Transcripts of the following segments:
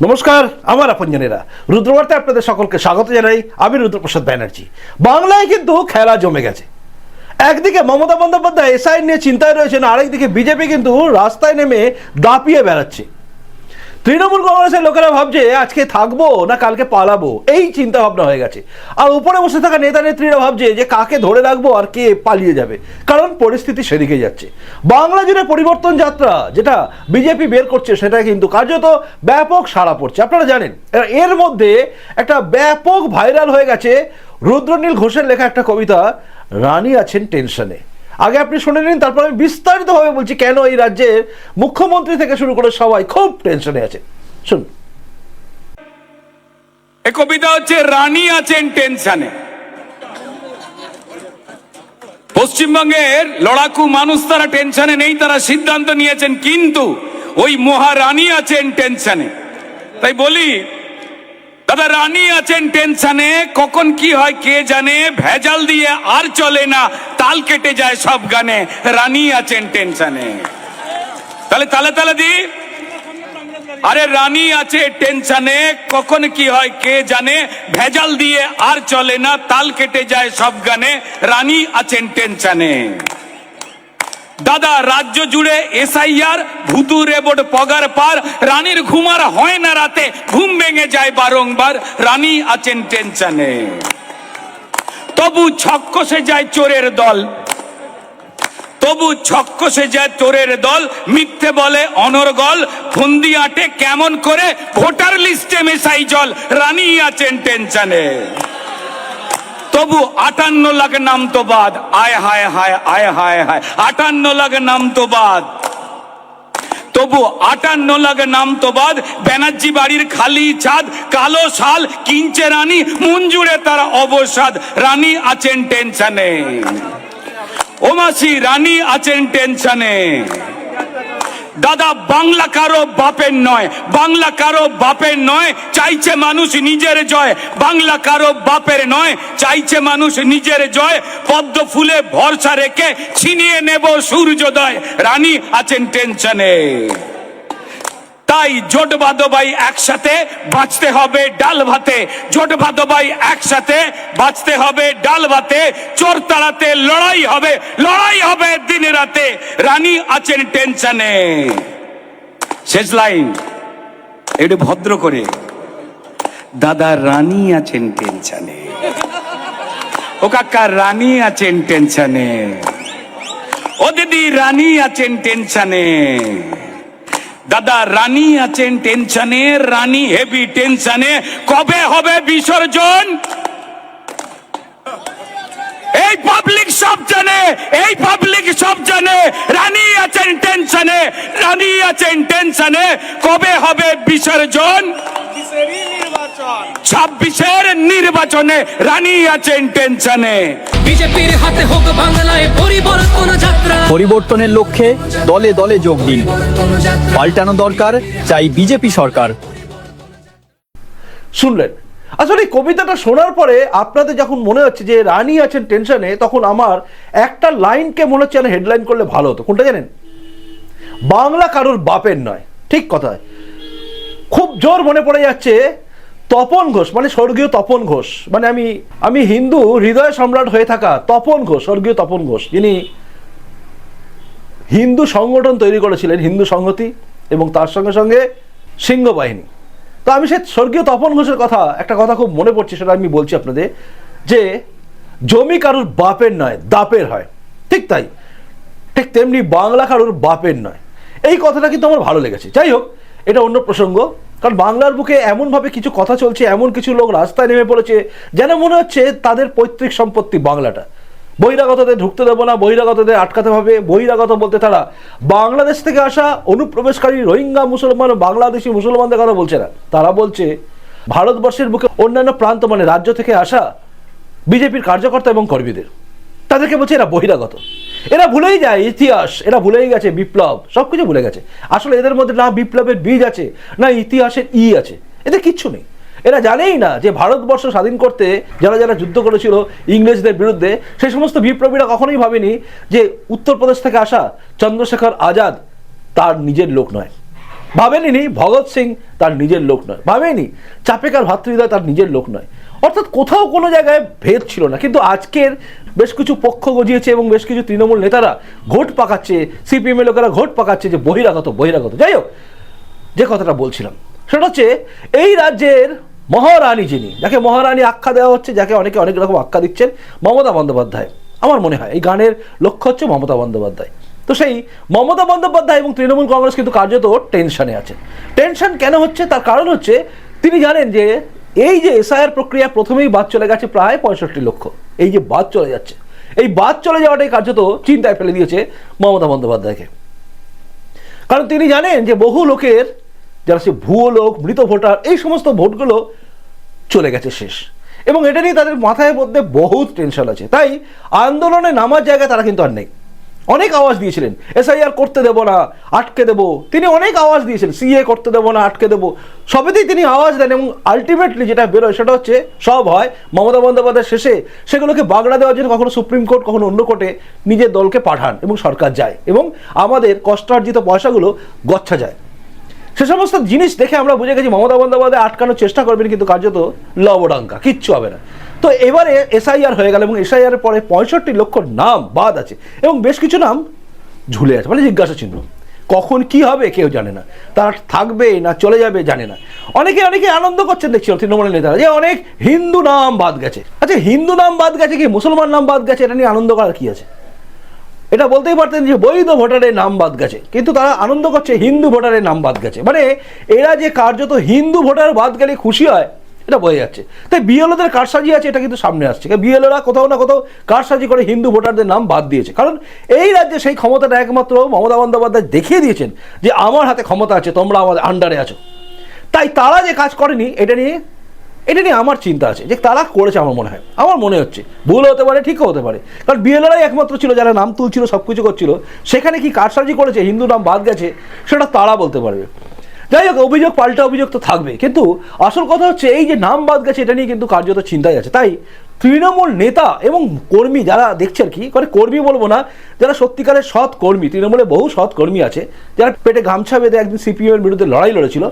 নমস্কার আমার আপনজনেরা, রুদ্রবার্তায় আপনাদের সকলকে স্বাগত জানাই। আমি রুদ্রপ্রসাদ ব্যানার্জি। বাংলায় কিন্তু খেলা জমে গেছে। একদিকে মমতা বন্দ্যোপাধ্যায় এসআই নিয়ে চিন্তায় রয়েছেন, আরেকদিকে বিজেপি কিন্তু রাস্তায় নেমে দাপিয়ে বেড়াচ্ছে। তৃণমূল কংগ্রেসের লোকেরা ভাবছে আজকে থাকবো না কালকে পালাবো, এই চিন্তা ভাবনা হয়ে গেছে। আর উপরে বসে থাকা নেতা নেত্রীরা ভাবছে যে কাকে ধরে রাখবো আর কে পালিয়ে যাবে, কারণ পরিস্থিতি সেদিকে যাচ্ছে। বাংলা জুড়ে পরিবর্তন যাত্রা যেটা বিজেপি বের করছে সেটা কিন্তু কার্যত ব্যাপক সাড়া পড়ছে। আপনারা জানেন এর মধ্যে একটা ব্যাপক ভাইরাল হয়ে গেছে রুদ্রনীল ঘোষের লেখা একটা কবিতা, রানী আছেন টেনশনে। আগে আপনি শুনে নিন, তারপর আমি বিস্তারিতভাবে বলছি কেন এই রাজ্যের মুখ্যমন্ত্রী থেকে শুরু করে সবাই খুব টেনশনে আছে। শুনুন। এই কবিতা হচ্ছে রানী আছেন টেনশনে। পশ্চিমবঙ্গের লড়াকু মানুষ তারা টেনশনে নেই, তারা সিদ্ধান্ত নিয়েছেন, কিন্তু ওই মহারানী আছেন টেনশনে। তাই বলি দাদা, রানী আছেন টেনশনে, কখন কি হয় কে জানে, ভেজাল দিয়ে আর চলে না, তাল কেটে যায় সব গানে, রানী আছেন টেনশনে। তাহলে তালে তালে দি, আরে রানী আছে টেনশনে, কখন কি হয় কে জানে, ভেজাল দিয়ে আর চলে না, তাল কেটে যায় সব গানে, রানী আছেন টেনশনে। দাদা রাজ্য জুড়ে এসআইআর, ভুতু রেবট পগার পার, রানীর ঘুমার হয় না রাতে, ঘুম ভেঙে যায় বারংবার, রানী আছেন টেনশনে। তবু ছক কষে যায় চোরের দল, তবু ছক কষে যায় চোরের দল, মিথ্যে বলে অনর্গল, ফন্দি আটে কেমন করে, ভোটার লিস্টে মেশাই জল, রানী আছেন টেনশনে। তবু 58 লাখ নাম তো বাদ, আয় হায় হায় আয় হায় হায়, 58 লাখ নাম তো বাদ, তবু 58 লাখ নাম তো বাদ, ব্যানার্জি বাড়ির খালি ছাদ, কালো শাল কিনছে রানী, মন জুড়ে তার অবসাদ, রানী আছেন টেনশনে। ও মাসি রানী আছেন টেনশনে। দাদা বাংলা কারো বাপের নয়, বাংলা কারো বাপের নয়, চাইছে মানুষ নিজের জয়, বাংলা কারো বাপের নয়, চাইছে মানুষ নিজের জয়, পদ্ম ফুলে ভরসা রেখে ছিনিয়ে নেব সূর্যোদয়, রানী আছেন টেনশনে। তাই জোট বাঁধো ভাই একসাথে, বাঁচতে হবে ডাল ভাতে, জোট বাঁধো ভাই একসাথে, বাঁচতে হবে ডাল ভাতে, চোর তাড়াতে লড়াই হবে, লড়াই হবে দিন রাতে, রানী আছেন টেনশনে। শেষ লাইন একটু ভদ্র করে, দাদা রানী আছেন টেনশনে, ও কাকা রানী আছেন টেনশনে, ও দিদি রানী আছেন টেনশনে। দাদা রানী আছেন টেনশনে, রানী হেভি টেনশনে, কবে হবে বিসর্জন এই পাবলিক সব জানে, এই পাবলিক সব জানে, রানী আছেন টেনশনে, রানী আছেন টেনশনে, কবে হবে বিসর্জন 26-এর নির্বাচনে, রানী আছেন টেনশনে। বিজেপির হাতে হোক বাংলায় পরিবর্তন যাত্রা, পরিবর্তনের লক্ষ্যে দলে দলে যোগ দিন, পাল্টানো দরকার, চাই বিজেপি সরকার। শুনলেন? আসলে এই কবিতাটা শোনার পরে আপনাদের যখন মনে হচ্ছে যে রানী আছেন টেনশনে, তখন আমার একটা লাইনকে মনে হচ্ছে হেডলাইন করলে ভালো হতো। কোনটা জানেন? বাংলা কারোর বাপের নয়। ঠিক কথা। খুব জোর মনে পড়ে যাচ্ছে তপন ঘোষ, মানে স্বর্গীয় তপন ঘোষ, মানে আমি হিন্দু হৃদয় সম্রাট হয়ে থাকা তপন ঘোষ, স্বর্গীয় তপন ঘোষ, যিনি হিন্দু সংগঠন তৈরি করেছিলেন, হিন্দু সংহতি, এবং তার সঙ্গে সঙ্গে সিংহ বাহিনী। তো আমি সেই স্বর্গীয় তপন ঘোষের কথা, একটা কথা খুব মনে পড়ছে, সেটা আমি বলছি আপনাদের, যে জমি কারোর বাপের নয় দাপের হয়। ঠিক তাই, ঠিক তেমনি বাংলা কারোর বাপের নয়। এই কথাটা কিন্তু আমার ভালো লেগেছে। যাই হোক, এটা অন্য প্রসঙ্গ। কারণ বাংলার বুকে এমনভাবে কিছু কথা চলছে, এমন কিছু লোক রাস্তায় নেমে পড়েছে যেন মনে হচ্ছে তাদের পৈতৃক সম্পত্তি বাংলাটা। বহিরাগতদের ঢুকতে দেবো না, বহিরাগতদের আটকাতে হবে। বহিরাগত বলতে তারা বাংলাদেশ থেকে আসা অনুপ্রবেশকারী রোহিঙ্গা মুসলমান ও বাংলাদেশি মুসলমানদের কথা বলছে না, তারা বলছে ভারতবর্ষের বুকে অন্যান্য প্রান্ত, মানে রাজ্য থেকে আসা বিজেপির কার্যকর্তা এবং কর্মীদের, তাদেরকে বলছে এরা বহিরাগত। এরা ভুলেই যায় ইতিহাস, এরা ভুলেই গেছে বিপ্লব, সবকিছু ভুলে গেছে। আসলে এদের মধ্যে না বিপ্লবের বীজ আছে, না ইতিহাসের আছে, এদের কিচ্ছু নেই। এরা জানেই না যে ভারতবর্ষ স্বাধীন করতে যারা যারা যুদ্ধ করেছিল ইংরেজদের বিরুদ্ধে, সেই সমস্ত বিপ্লবীরা কখনোই ভাবেনি যে উত্তরপ্রদেশ থেকে আসা চন্দ্রশেখর আজাদ তার নিজের লোক নয়। ভাবেনি ভগৎ সিং তার নিজের লোক নয়, ভাবেনি চাপেকার ভাতৃদ্বয় তার নিজের লোক নয়। অর্থাৎ কোথাও কোনো জায়গায় ভেদ ছিল না। কিন্তু আজকের বেশ কিছু পক্ষ গজিয়েছে এবং বেশ কিছু তৃণমূল নেতারা ঘোট পাকাচ্ছে, সিপিএমের লোকেরা ঘোট পাকাচ্ছে যে বহিরাগত। যাই হোক, যে কথাটা বলছিলাম সেটা হচ্ছে এই রাজ্যের মহারানী যিনি, যাকে মহারানী আখ্যা দেওয়া হচ্ছে, যাকে অনেকে অনেক রকম আখ্যা দিচ্ছেন, মমতা বন্দ্যোপাধ্যায়। আমার মনে হয় এই গানের লক্ষ্য হচ্ছে মমতা বন্দ্যোপাধ্যায়। তো সেই মমতা বন্দ্যোপাধ্যায় এবং তৃণমূল কংগ্রেস কিন্তু কার্যত টেনশনে আছে। টেনশন কেন হচ্ছে? তার কারণ হচ্ছে তিনি জানেন যে এই যে এসআইআর প্রক্রিয়া প্রথমেই বাদ চলে গেছে প্রায় 65 লক্ষ। এই যে বাদ চলে যাচ্ছে, এই বাদ চলে যাওয়াটাই কার্যত চিন্তায় ফেলে দিয়েছে মমতা বন্দ্যোপাধ্যায়কে। কারণ তিনি জানেন যে বহু লোকের যারা সে ভুয়ো লোক, মৃত ভোটার, এই সমস্ত ভোটগুলো চলে গেছে শেষ, এবং এটা নিয়ে তাদের মাথায় মধ্যে বহুত টেনশন আছে। তাই আন্দোলনে নামার জায়গায় তারা কিন্তু আর নেই। অনেক আওয়াজ দিয়েছিলেন এসআইআর করতে দেবো না, আটকে দেবো, তিনি অনেক আওয়াজ দিয়েছিলেন সিএ করতে দেবো না, আটকে দেবো, সবেতেই তিনি আওয়াজ দেন, এবং আলটিমেটলি যেটা বেরোয় সেটা হচ্ছে সব হয় মমতা বন্দ্যোপাধ্যায় শেষে সেগুলোকে বাগড়া দেওয়ার জন্য কখনো সুপ্রিম কোর্ট, কখনো অন্য কোর্টে নিজের দলকে পাঠান এবং সরকার যায় এবং আমাদের কষ্টার্জিত পয়সাগুলো গচ্ছা যায়। সে সমস্ত জিনিস দেখে আমরা বুঝে গেছি মমতা বন্দ্যোপাধ্যায় আটকানোর চেষ্টা করবেন, কিন্তু কার্যত লবডঙ্কা, কিচ্ছু হবে না। তো এবারে এসআইআর হয়ে গেল এবং এসআইআর পরে 65 লক্ষ নাম বাদ আছে এবং বেশ কিছু নাম ঝুলে আছে, মানে জিজ্ঞাসা চিহ্ন। কখন কি হবে কেউ জানে না, তারা থাকবে না চলে যাবে জানে না। অনেকে আনন্দ করছেন দেখছি তৃণমূলের নেতারা যে অনেক হিন্দু নাম বাদ গেছে। আচ্ছা, হিন্দু নাম বাদ গেছে কি মুসলমান নাম বাদ গেছে, এটা নিয়ে আনন্দ করার কি আছে? এটা বলতেই পারতেন যে বৈধ ভোটারের নাম বাদ গেছে, কিন্তু তারা আনন্দ করছে হিন্দু ভোটারের নাম বাদ গেছে। মানে এরা যে কার্যত হিন্দু ভোটার বাদ গেলে খুশি হয়, এটা বোঝা যাচ্ছে। তাই বিএলওদের কারসাজি আছে, এটা কিন্তু সামনে আসছে। বিএলওরা কোথাও না কোথাও কারসাজি করে হিন্দু ভোটারদের নাম বাদ দিয়েছে, কারণ এই রাজ্যে সেই ক্ষমতাটা একমাত্র মমতা বন্দ্যোপাধ্যায় দেখিয়ে দিয়েছেন যে আমার হাতে ক্ষমতা আছে, তোমরা আমাদের আন্ডারে আছো। তাই তারা যে কাজ করেনি এটা নিয়ে আমার চিন্তা আছে যে তারা করেছে। আমার মনে হচ্ছে ভুল হতে পারে, ঠিকও হতে পারে, কারণ বিএলওরাই একমাত্র ছিল যারা নাম তুলছিল, সব কিছু করছিল। সেখানে কি কারসাজি করেছে, হিন্দু নাম বাদ গেছে, সেটা তারা বলতে পারবে। যাই হোক, অভিযোগ পাল্টা অভিযোগ তো থাকবে, কিন্তু আসল কথা হচ্ছে এই যে নাম বাদ গেছে এটা নিয়ে কিন্তু কার্যত চিন্তায় আছে। তাই তৃণমূল নেতা এবং কর্মী যারা দেখছে আর কি করে, কর্মী বলবো না, যারা সত্যিকারের সৎ কর্মী, তৃণমূলে বহু সৎ কর্মী আছে যারা পেটে গামছা বেঁধে একদিন সিপিএমের বিরুদ্ধে লড়াই লড়েছিল,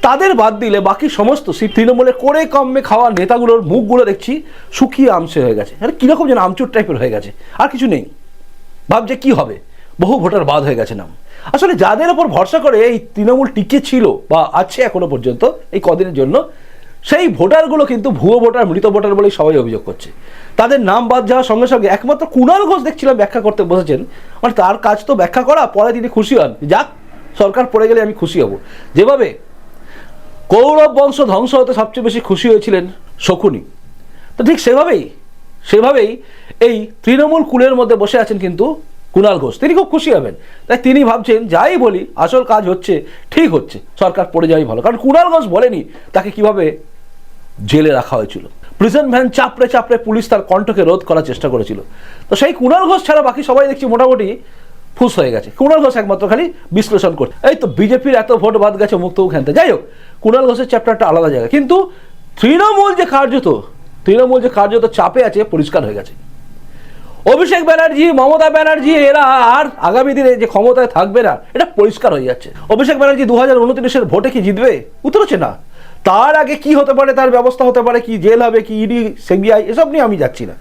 তাদের বাদ দিলে বাকি সমস্ত তৃণমূলে করে কমে খাওয়া নেতাগুলোর মুখগুলো দেখছি শুকিয়ে আমসে হয়ে গেছে, মানে কীরকম যেন আমচুর টাইপের হয়ে গেছে, আর কিছু নেই। ভাবছে কি হবে, বহু ভোটার বাদ হয়ে গেছে নাম। আসলে যাদের ওপর ভরসা করে এই তৃণমূল টিকে ছিল বা আছে এখনো পর্যন্ত এই কদিনের জন্য, সেই ভোটারগুলো কিন্তু ভুয়ো ভোটার, মৃত ভোটার বলেই সবাই অভিযোগ করছে। তাদের নাম বাদ যাওয়ার সঙ্গে সঙ্গে একমাত্র কুণাল ঘোষ দেখছিলাম ব্যাখ্যা করতে বসেছেন, মানে তার কাজ তো ব্যাখ্যা করা, পরে তিনি খুশি হন, যাক সরকার পড়ে গেলে আমি খুশি হব। যেভাবে কৌরব বংশ ধ্বংস হতে সবচেয়ে বেশি খুশি হয়েছিলেন শকুনি, তো ঠিক সেভাবেই এই তৃণমূল কুলের মধ্যে বসে আছেন কিন্তু কুণাল ঘোষ, তিনি খুব খুশি হবেন। তাই তিনি ভাবছেন যাই বলি আসল কাজ হচ্ছে, ঠিক হচ্ছে, সরকার পড়ে যাওয়াই ভালো। কারণ কুণাল ঘোষ বলেনি তাকে কিভাবে জেলে রাখা হয়েছিল, প্রিজন ভ্যান চাপড়ে পুলিশ তার কণ্ঠকে রোধ করার চেষ্টা করেছিল। তো সেই কুণাল ঘোষ ছাড়া বাকি সবাই দেখছি মোটামুটি ফুস হয়ে গেছে। কুণাল ঘোষ একমাত্র খালি বিশ্লেষণ করছে, এই তো বিজেপির এত ভোট বাদ গেছে মুক্ত খেলতে। যাই হোক, কুণাল ঘোষের চ্যাপ্টারটা আলাদা জায়গা, কিন্তু তৃণমূল যে কার্যত চাপে আছে পরিষ্কার হয়ে গেছে। অভিষেক ব্যানার্জি, মমতা ব্যানার্জি এরা আর আগামী দিনে যে ক্ষমতায় থাকবে না এটা পরিষ্কার হয়ে যাচ্ছে। অভিষেক ব্যানার্জি 2029-এর ভোটে কি জিতবে? উত্তর হচ্ছে না। তার আগে কি হতে পারে, তার ব্যবস্থা হতে পারে, কি জেল হবে, কি ইডি, সিবিআই, এসব নিয়ে আমি যাচ্ছি না।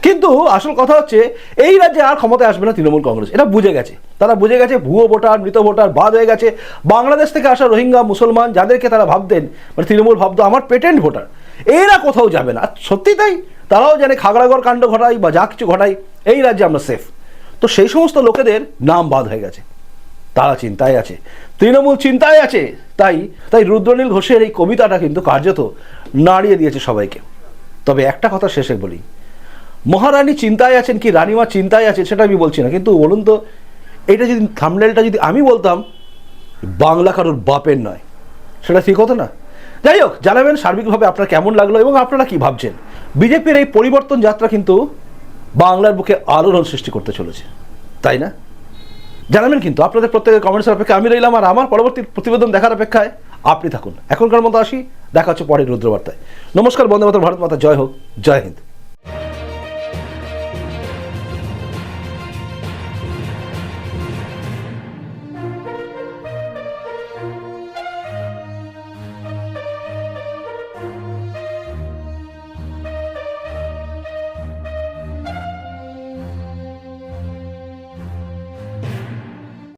কিন্তু আসল কথা হচ্ছে এই রাজ্যে আর ক্ষমতায় আসবে না তৃণমূল কংগ্রেস, এটা বুঝে গেছে। তারা বুঝে গেছে ভুয়ো ভোটার, মৃত ভোটার বাদ হয়ে গেছে। বাংলাদেশ থেকে আসা রোহিঙ্গা মুসলমান যাদেরকে তারা ভাবতেন, মানে তৃণমূল ভাবতো আমার পেটেন্ট ভোটার, এরা কোথাও যাবে না। সত্যি তাই, তারাও জানে খাগড়াগড় কাণ্ড ঘটাই বা যা কিছু ঘটাই এই রাজ্যে আমরা সেফ। তো সেই সমস্ত লোকেদের নাম বাদ হয়ে গেছে, তারা চিন্তায় আছে, তৃণমূল চিন্তায় আছে। তাই রুদ্রনীল ঘোষের এই কবিতাটা কিন্তু কার্যত নাড়িয়ে দিয়েছে সবাইকে। তবে একটা কথা শেষে বলি, মহারানী চিন্তায় আছেন কি রানীমা চিন্তায় আছে সেটা আমি বলছি না, কিন্তু বলুন তো এটা যদি থাম্বনেলটা যদি আমি বলতাম বাংলা কারোর বাপের নয়, সেটা ঠিক হতো না? যাই হোক, জানাবেন সার্বিকভাবে আপনার কেমন লাগলো এবং আপনারা কি ভাবছেন। বিজেপির এই পরিবর্তন যাত্রা কিন্তু বাংলার বুকে আলোড়ন সৃষ্টি করতে চলেছে, তাই না? জানাবেন কিন্তু আপনাদের প্রত্যেকের কমেন্টসের অপেক্ষা আমি রইলাম, আর আমার পরবর্তী প্রতিবেদন দেখার অপেক্ষায় আপনি থাকুন। এখনকার মতো আসি, দেখা হচ্ছে পরের রুদ্রবার্তায়। নমস্কার, বন্দে মাতরম, ভারত মাতা জয় হোক, জয় হিন্দ।